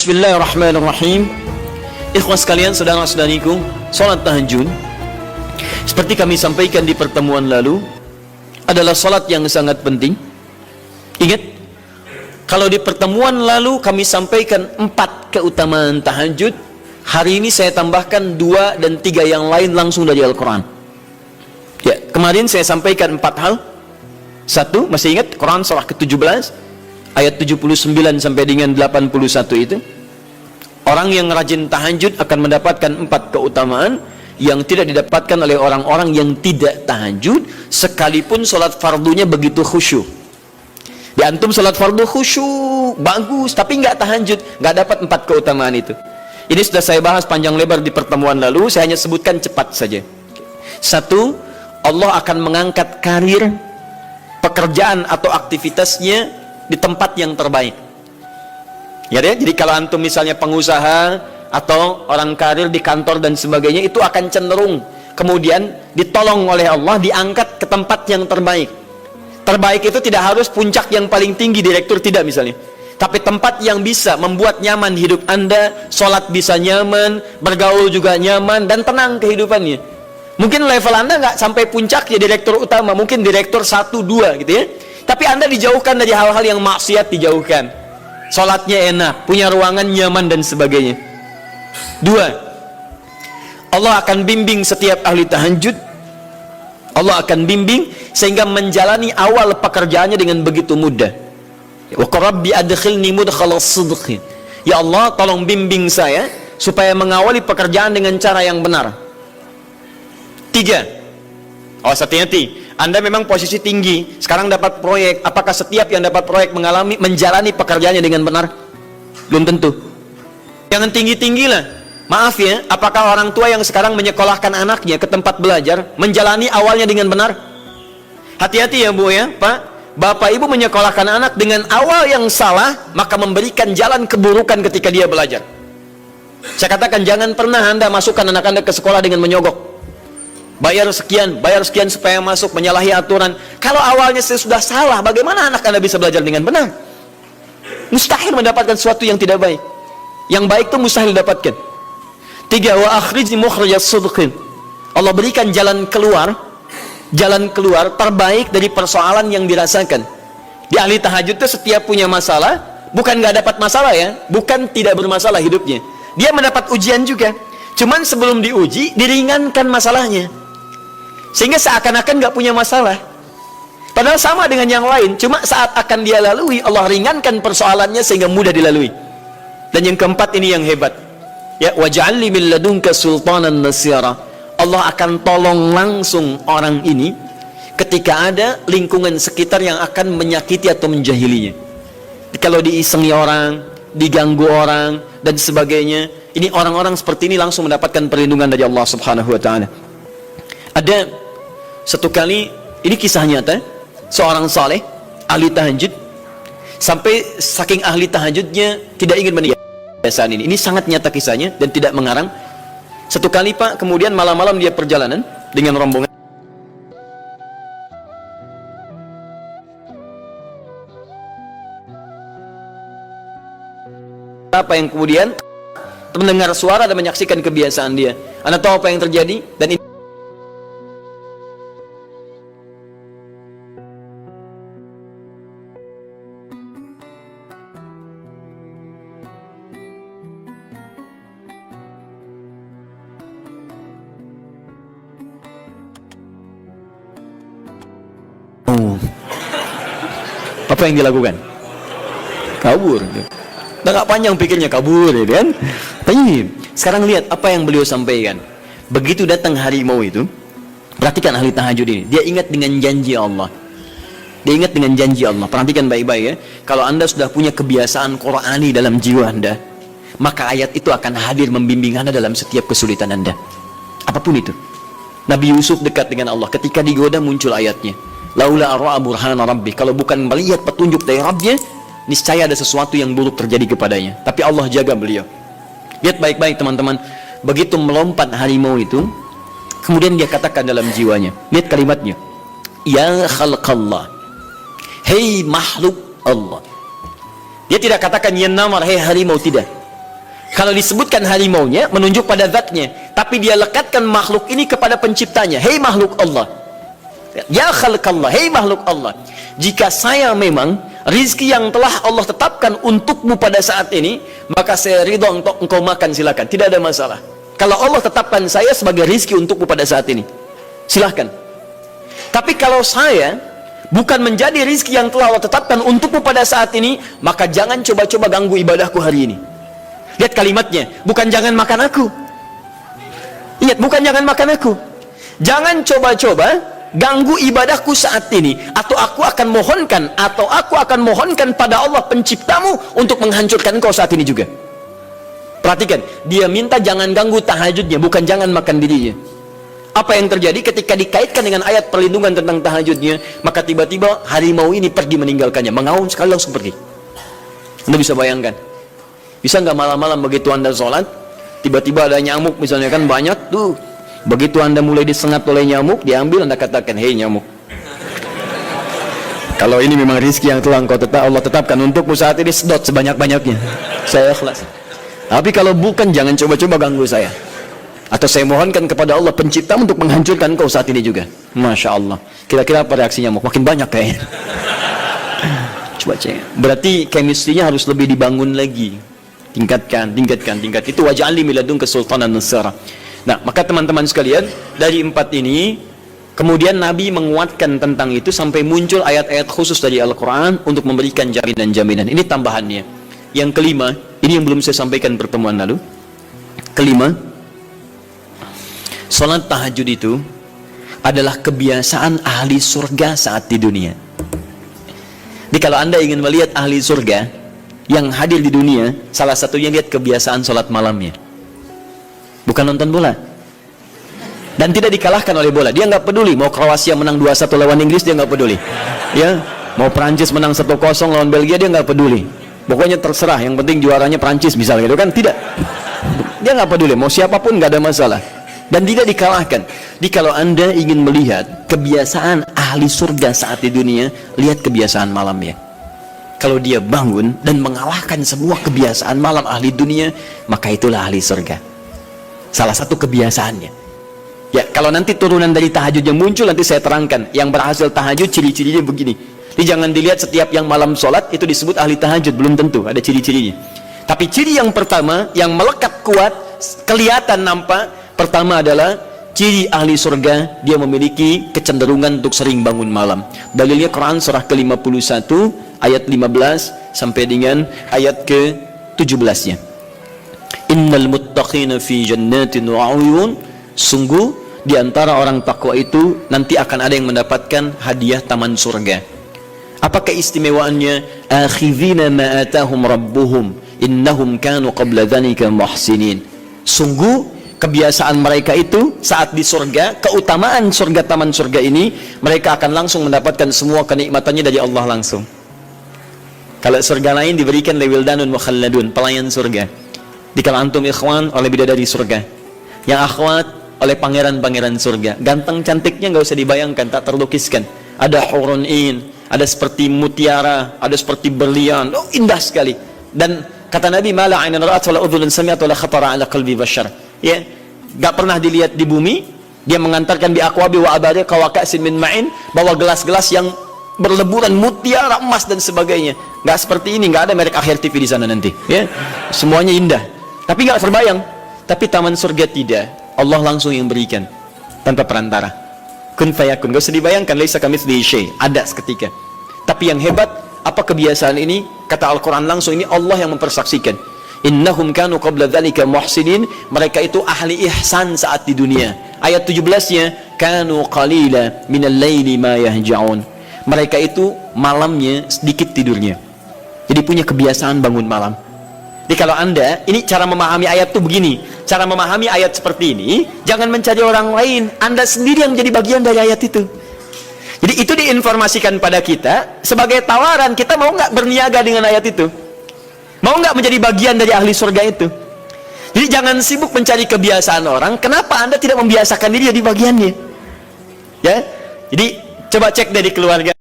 Bismillahirrahmanirrahim. Ikhwas sekalian, saudara-saudariku, salat tahajud seperti kami sampaikan di pertemuan lalu adalah salat yang sangat penting. Ingat, kalau di pertemuan lalu kami sampaikan 4 keutamaan tahajud, hari ini saya tambahkan 2 dan 3 yang lain langsung dari Al-Quran. Ya, kemarin saya sampaikan 4 hal. 1, masih ingat Quran surah ke-17 ayat 79 sampai dengan 81 itu, orang yang rajin tahajud akan mendapatkan 4 keutamaan yang tidak didapatkan oleh orang-orang yang tidak tahajud, sekalipun sholat fardunya begitu khusyuk. Di antum sholat fardu khusyuk, bagus, tapi nggak tahajud, nggak dapat 4 keutamaan itu. Ini sudah saya bahas panjang lebar di pertemuan lalu, saya hanya sebutkan cepat saja. 1, Allah akan mengangkat karir, pekerjaan atau aktivitasnya di tempat yang terbaik. Ya deh, jadi kalau antum misalnya pengusaha atau orang karir di kantor dan sebagainya, itu akan cenderung kemudian ditolong oleh Allah, diangkat ke tempat yang terbaik. Terbaik itu tidak harus puncak yang paling tinggi, direktur, tidak misalnya, tapi tempat yang bisa membuat nyaman hidup Anda, sholat bisa nyaman, bergaul juga nyaman, dan tenang kehidupannya. Mungkin level Anda nggak sampai puncak ya direktur utama, mungkin direktur 1, 2 gitu ya, tapi Anda dijauhkan dari hal-hal yang maksiat, dijauhkan, sholatnya enak, punya ruangan nyaman dan sebagainya. 2, Allah akan bimbing setiap ahli tahajud. Allah akan bimbing sehingga menjalani awal pekerjaannya dengan begitu mudah. Wa rabbi adkhilni mudkhala sidqin. Ya Allah, tolong bimbing saya supaya mengawali pekerjaan dengan cara yang benar. 3, awas hati-hati, Anda memang posisi tinggi, sekarang dapat proyek, apakah setiap yang dapat proyek menjalani pekerjaannya dengan benar? Belum tentu. Jangan tinggi-tinggi lah. Maaf ya, apakah orang tua yang sekarang menyekolahkan anaknya ke tempat belajar menjalani awalnya dengan benar? Hati-hati ya Bu ya, Pak. Bapak Ibu menyekolahkan anak dengan awal yang salah, maka memberikan jalan keburukan ketika dia belajar. Saya katakan, jangan pernah Anda masukkan anak Anda ke sekolah dengan menyogok. Bayar sekian supaya masuk, menyalahi aturan. Kalau awalnya sudah salah, bagaimana anak Anda bisa belajar dengan benar? Mustahil mendapatkan sesuatu yang tidak baik. Yang baik itu mustahil dapatkan. 3, wa akhrijni mukhrajaz sidqin. Allah berikan jalan keluar terbaik dari persoalan yang dirasakan. Di ahli tahajud itu setiap punya masalah, bukan nggak dapat masalah ya, bukan tidak bermasalah hidupnya. Dia mendapat ujian juga. Cuman sebelum diuji, diringankan masalahnya, sehingga seakan-akan nggak punya masalah. Padahal sama dengan yang lain, cuma saat akan dia lalui, Allah ringankan persoalannya sehingga mudah dilalui. Dan yang keempat ini yang hebat. Ya, waj'alni min ladunka sultanan nasira. Allah akan tolong langsung orang ini ketika ada lingkungan sekitar yang akan menyakiti atau menjahilinya. Kalau diisengi orang, diganggu orang dan sebagainya, ini orang-orang seperti ini langsung mendapatkan perlindungan dari Allah Subhanahu wa taala. Ada satu kali, ini kisah nyata, seorang saleh ahli tahajud, sampai saking ahli tahajudnya tidak ingin meninggal kebiasaan ini sangat nyata kisahnya dan tidak mengarang. Satu kali Pak, kemudian malam-malam dia perjalanan dengan rombongan. Apa yang kemudian mendengar suara dan menyaksikan kebiasaan dia. Anda tahu apa yang terjadi? Dan ini apa yang dilakukan? Kabur. Udah gak panjang pikirnya, kabur ya kan? Tapi sekarang lihat apa yang beliau sampaikan. Begitu datang harimau itu, perhatikan ahli tahajud ini, dia ingat dengan janji Allah. Dia ingat dengan janji Allah. Perhatikan baik-baik ya. Kalau Anda sudah punya kebiasaan Qur'ani dalam jiwa Anda, maka ayat itu akan hadir membimbing Anda dalam setiap kesulitan Anda, apapun itu. Nabi Yusuf dekat dengan Allah, ketika digoda muncul ayatnya, laula ara'a burhana rabbi. Kalau bukan melihat petunjuk dari Rabbnya, niscaya ada sesuatu yang buruk terjadi kepadanya. Tapi Allah jaga beliau. Lihat baik-baik teman-teman. Begitu melompat harimau itu, kemudian dia katakan dalam jiwanya, lihat kalimatnya, ya khalqallah, hei makhluk Allah. Dia tidak katakan ya namar, hei harimau, tidak. Kalau disebutkan harimaunya menunjuk pada zatnya, tapi dia lekatkan makhluk ini kepada penciptanya. Hei makhluk Allah, ya khalqallah, hei makhluk Allah, jika saya memang rizki yang telah Allah tetapkan untukmu pada saat ini, maka saya ridho untuk engkau makan, silakan, tidak ada masalah. Kalau Allah tetapkan saya sebagai rizki untukmu pada saat ini, silahkan. Tapi kalau saya bukan menjadi rizki yang telah Allah tetapkan untukmu pada saat ini, maka jangan coba-coba ganggu ibadahku hari ini. Lihat kalimatnya, bukan jangan makan aku. Ingat, bukan jangan makan aku. Jangan coba-coba ganggu ibadahku saat ini, atau aku akan mohonkan pada Allah penciptamu untuk menghancurkan engkau saat ini juga. Perhatikan, dia minta jangan ganggu tahajudnya, bukan jangan makan dirinya. Apa yang terjadi ketika dikaitkan dengan ayat perlindungan tentang tahajudnya, maka tiba-tiba harimau ini pergi meninggalkannya, mengaum sekali langsung pergi. Anda bisa bayangkan, bisa nggak malam-malam begitu Anda sholat, tiba-tiba ada nyamuk misalnya, kan banyak tuh. Begitu Anda mulai disengat oleh nyamuk, diambil, Anda katakan, hei nyamuk, kalau ini memang rizki yang telah Allah tetapkan untukmu saat ini, sedot sebanyak-banyaknya, saya ikhlas. Tapi kalau bukan, jangan coba-coba ganggu saya. Atau saya mohonkan kepada Allah pencipta untuk menghancurkan kau saat ini juga. Masya Allah. Kira-kira apa reaksi nyamuk? Makin banyak kayaknya. Coba cek. Berarti chemistry-nya harus lebih dibangun lagi. Tingkatkan. Itu waj'alni min ladunka sultanan nasara. Nah, maka teman-teman sekalian, dari 4 ini, kemudian Nabi menguatkan tentang itu sampai muncul ayat-ayat khusus dari Al-Quran untuk memberikan jaminan-jaminan. Ini tambahannya. Yang kelima, ini yang belum saya sampaikan pertemuan lalu. Kelima, salat tahajud itu adalah kebiasaan ahli surga saat di dunia. Jadi kalau Anda ingin melihat ahli surga yang hadir di dunia, salah satunya lihat kebiasaan salat malamnya. Bukan nonton bola. Dan tidak dikalahkan oleh bola. Dia nggak peduli mau Kroasia menang 2-1 lawan Inggris, dia nggak peduli. Ya, mau Prancis menang 1-0 lawan Belgia, dia nggak peduli. Pokoknya terserah, yang penting juaranya Prancis misalnya, gitu kan? Tidak. Dia nggak peduli, mau siapapun nggak ada masalah. Dan tidak dikalahkan. Jadi kalau Anda ingin melihat kebiasaan ahli surga saat di dunia, lihat kebiasaan malamnya. Kalau dia bangun dan mengalahkan semua kebiasaan malam ahli dunia, maka itulah ahli surga. Salah satu kebiasaannya. Ya, kalau nanti turunan dari tahajud yang muncul, nanti saya terangkan. Yang berhasil tahajud, ciri-cirinya begini. Jadi jangan dilihat setiap yang malam sholat itu disebut ahli tahajud, belum tentu, ada ciri-cirinya. Tapi ciri yang pertama, yang melekat kuat, kelihatan nampak, pertama adalah ciri ahli surga, dia memiliki kecenderungan untuk sering bangun malam. Dalilnya Quran surah ke-51 ayat 15 sampai dengan ayat ke-17-nya. Innal muttaqina fi jannatin wa 'uyun, sungguh di antara orang takwa itu nanti akan ada yang mendapatkan hadiah taman surga. Apa keistimewaannya? Akhidhina ma atahum rabbuhum innahum kanu qabla dzalika muhsinin. Sungguh kebiasaan mereka itu saat di surga, keutamaan surga, taman surga ini, mereka akan langsung mendapatkan semua kenikmatannya dari Allah langsung. Kalau surga lain diberikan lewildanun mukhalladun, pelayan surga. Di kalau antum ikhwan oleh bidadari surga, yang akhwat oleh pangeran-pangeran surga. Ganteng cantiknya nggak usah dibayangkan, tak terlukiskan. Ada hurun in, ada seperti mutiara, ada seperti berlian, oh indah sekali. Dan kata Nabi, mala ainan ra'at wala udhun sami'at wala khatara ala qalbi bashar. Ya, nggak pernah dilihat di bumi. Dia mengantarkan bi aqwabi wa abariq wa ka'sin min ma'in, bawa gelas-gelas yang berleburan mutiara, emas dan sebagainya. Nggak seperti ini, nggak ada merek Akhir TV di sana nanti. Ya, semuanya indah. Tapi nggak terbayang. Tapi taman surga tidak. Allah langsung yang berikan tanpa perantara. Kun fayakun, gak usah dibayangkan, laisa kamitslihi syai', ada seketika. Tapi yang hebat, apa kebiasaan ini? Kata Al-Quran langsung, ini Allah yang mempersaksikan. Innahum kanu qabla dzalika muhsinin, mereka itu ahli ihsan saat di dunia. Ayat 17-nya, kanu qalila minal laili ma yahja'un. Mereka itu malamnya sedikit tidurnya. Jadi punya kebiasaan bangun malam. Jadi kalau Anda, ini cara memahami ayat itu begini. Cara memahami ayat seperti ini, jangan mencari orang lain. Anda sendiri yang menjadi bagian dari ayat itu. Jadi itu diinformasikan pada kita sebagai tawaran, kita mau nggak berniaga dengan ayat itu? Mau nggak menjadi bagian dari ahli surga itu? Jadi jangan sibuk mencari kebiasaan orang. Kenapa Anda tidak membiasakan diri jadi bagiannya? Ya, jadi coba cek dari keluarga.